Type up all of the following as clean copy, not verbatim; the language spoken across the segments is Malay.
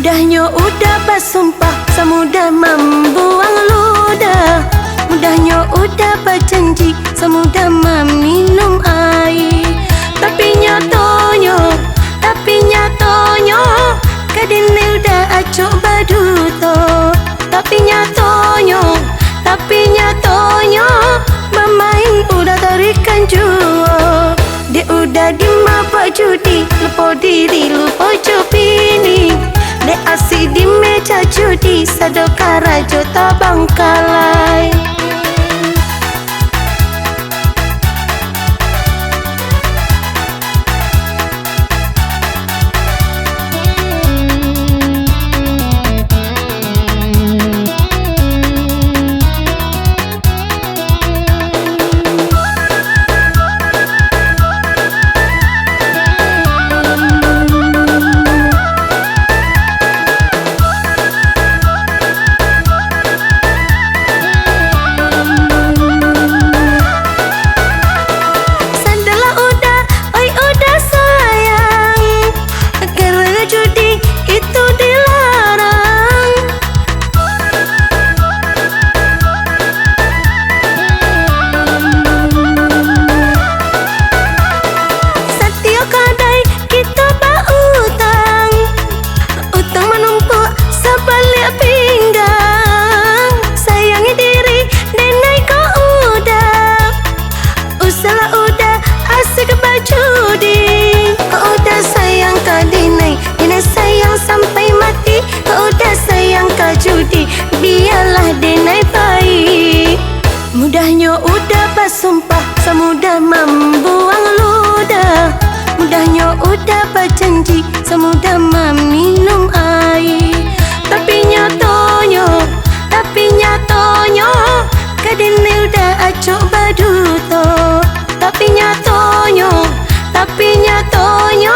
Mudahnya udah bersumpah, semudah membuang ludah. Mudahnya udah berjanji, semudah meminum air. Tapi nyatanya kadine udah acok baduto. Tapi nyatanya mamain udah tarikan jua. Dia udah dimabak judi, lupa diri, lupa copini. Dia asyik di meja judi, sadoka rajo tabangkalai. Sampai mati kau udah sayang kau judi, biarlah denai baik. Mudahnya udah bersumpah, semudah membuang ludah. Mudahnya udah berjanji, semudah meminum air. Tapi nyatanya kadine udah acok baduto. Tapi nyatanya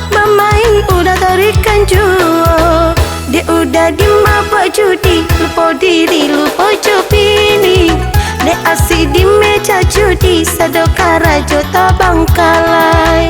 mamain udah tarikan jua. Dia udah dimabak judi, lupa diri, lupa copini. Dia asyik di meja judi, sadoka rajo tabangkalai.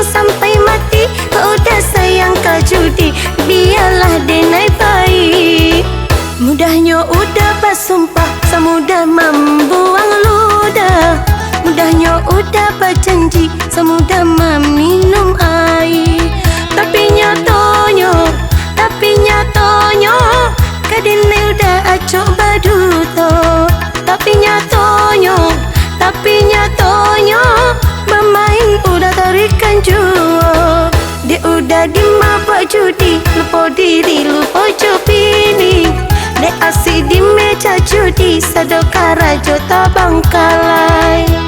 Sampai mati kau udah sayang kau judi, biarlah denai baik. Mudahnya udah bersumpah, semudah membuang ludah. Mudahnya udah berjanji, semudah meminum air. Tapi nyatanya kadine udah acok baduto. Tapi nyatanya mamain udah tarikan jua. Dia udah dimabak judi, lupa diri, lupa copini. Dia asyik di meja judi, sadoka rajo tabangkalai.